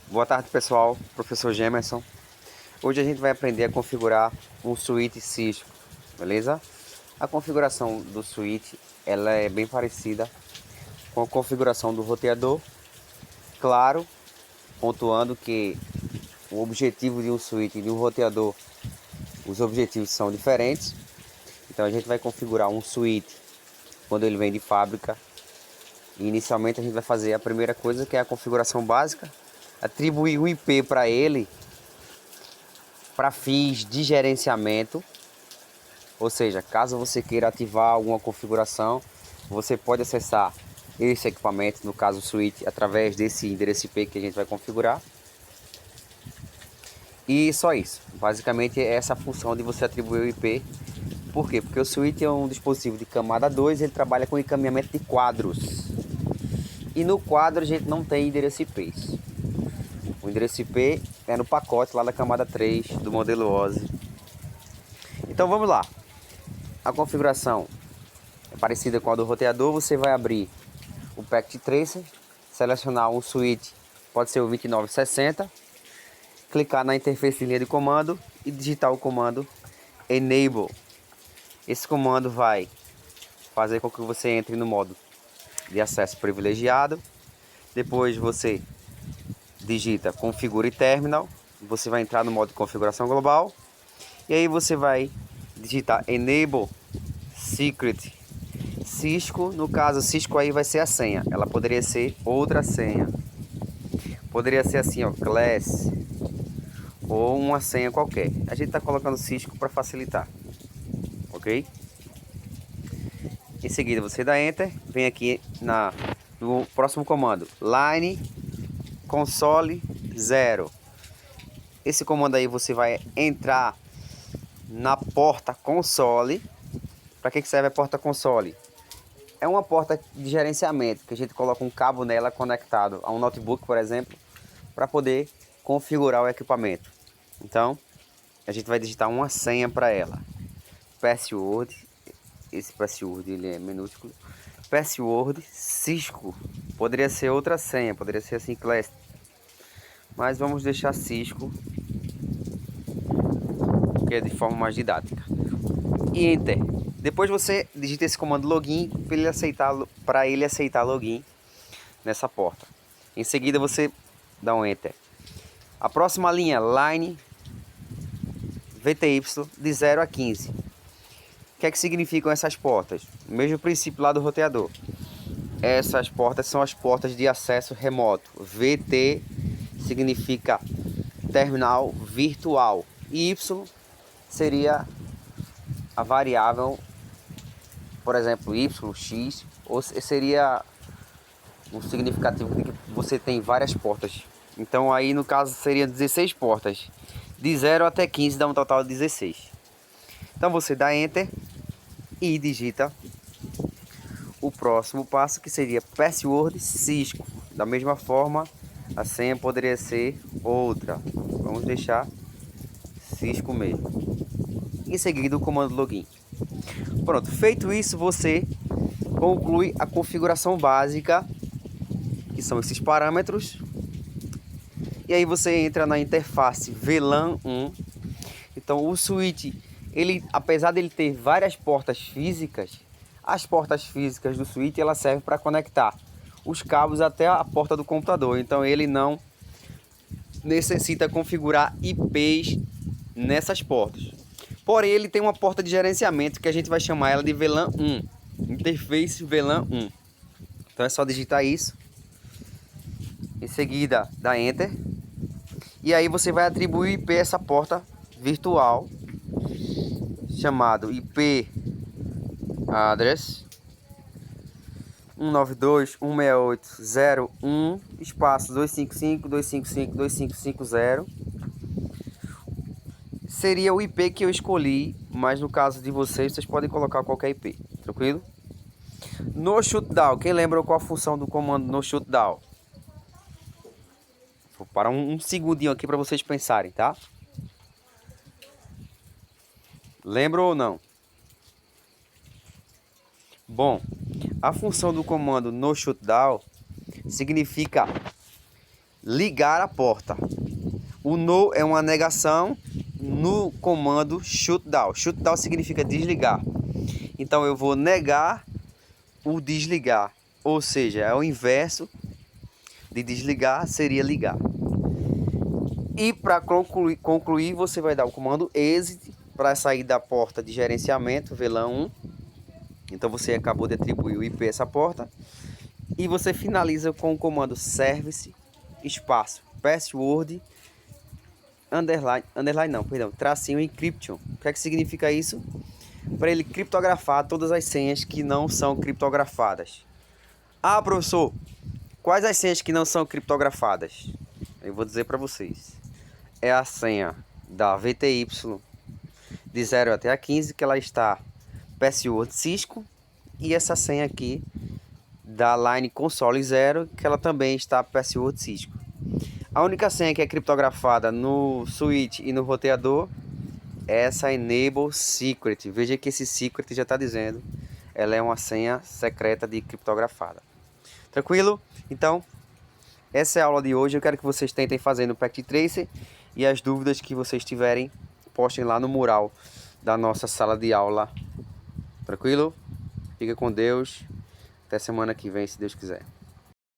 Boa tarde, pessoal. Professor Gemerson. Hoje a gente vai aprender a configurar um switch Cisco, beleza? A configuração do switch, ela é bem parecida com a configuração do roteador. Claro, pontuando que o objetivo de um switch e de um roteador, os objetivos são diferentes. Então a gente vai configurar um switch quando ele vem de fábrica. E inicialmente a gente vai fazer a primeira coisa, que é a configuração básica, atribuir um IP para ele para fins de gerenciamento, ou seja, caso você queira ativar alguma configuração, você pode acessar esse equipamento, no caso o switch, através desse endereço IP que a gente vai configurar. E só isso, basicamente é essa a função de você atribuir o IP. Por quê? Porque o switch é um dispositivo de camada 2, ele trabalha com encaminhamento de quadros. E no quadro a gente não tem endereço IP. O endereço IP é no pacote lá da camada 3 do modelo OSI. Então vamos lá. A configuração é parecida com a do roteador. Você vai abrir o Packet Tracer, selecionar um switch, pode ser o 2960, clicar na interface de linha de comando e digitar o comando Enable. Esse comando vai fazer com que você entre no modo de acesso privilegiado. Depois você digita Configure Terminal, você vai entrar no modo de configuração global. E aí você vai digitar Enable Secret Cisco. No caso, Cisco aí vai ser a senha. Ela poderia ser outra senha. Poderia ser assim, ó, Class, ou uma senha qualquer. A gente está colocando Cisco para facilitar, ok? Em seguida você dá Enter, vem aqui no próximo comando, Line Console 0. Esse comando aí você vai entrar na porta console. Para que serve a porta console? É uma porta de gerenciamento, que a gente coloca um cabo nela conectado a um notebook, por exemplo, para poder configurar o equipamento. Então, a gente vai digitar uma senha para ela. Password, esse password ele é minúsculo. Password Cisco. Poderia ser outra senha, poderia ser assim, Class. Mas vamos deixar Cisco, que é de forma mais didática. E Enter. Depois você digita esse comando login para ele aceitar login nessa porta. Em seguida você dá um Enter. A próxima linha, Line VTY de 0 a 15. O que é que significam essas portas? O mesmo princípio lá do roteador. Essas portas são as portas de acesso remoto. VT significa terminal virtual. E Y seria a variável, por exemplo, Y, X, ou seria o significativo de que você tem várias portas. Então aí no caso seria 16 portas. De 0 até 15 dá um total de 16. Então você dá Enter e digita o próximo passo, que seria Password Cisco. Da mesma forma, a senha poderia ser outra. Vamos deixar Cisco mesmo. Em seguida o comando Login. Pronto, feito isso você conclui a configuração básica, que são esses parâmetros. E aí você entra na interface VLAN 1. Então o switch, ele, apesar de ele ter várias portas físicas, as portas físicas do switch ela serve para conectar os cabos até a porta do computador. Então ele não necessita configurar IPs nessas portas. Porém ele tem uma porta de gerenciamento que a gente vai chamar ela de VLAN 1. Interface VLAN 1. Então é só digitar isso. Em seguida dá Enter. E aí você vai atribuir o IP a essa porta virtual, chamado IP address 192.168.0.1 espaço 255.255.255.0. Seria o IP que eu escolhi, mas no caso de vocês podem colocar qualquer IP, tranquilo? No shutdown, quem lembra qual a função do comando no shutdown? Vou parar um segundinho aqui para vocês pensarem, tá? Lembram ou não? Bom, a função do comando no shutdown significa ligar a porta. O no é uma negação no comando shutdown. Shutdown significa desligar. Então eu vou negar o desligar. Ou seja, é o inverso de desligar, seria ligar. E para concluir, você vai dar o comando exit para sair da porta de gerenciamento, VLAN 1. Então você acabou de atribuir o IP a essa porta. E você finaliza com o comando service, espaço, password, tracinho encryption. O que é que significa isso? Para ele criptografar todas as senhas que não são criptografadas. Ah, professor, quais as senhas que não são criptografadas? Eu vou dizer para vocês. É a senha da VTY de 0 até a 15, que ela está password Cisco, e essa senha aqui da line console 0, que ela também está password Cisco. A única senha que é criptografada no switch e no roteador é essa enable secret. Veja que esse secret já está dizendo, ela é uma senha secreta de criptografada. Tranquilo? Então, essa é a aula de hoje. Eu quero que vocês tentem fazer no Packet Tracer, e as dúvidas que vocês tiverem, postem lá no mural da nossa sala de aula. Tranquilo? Fica com Deus. Até semana que vem, se Deus quiser.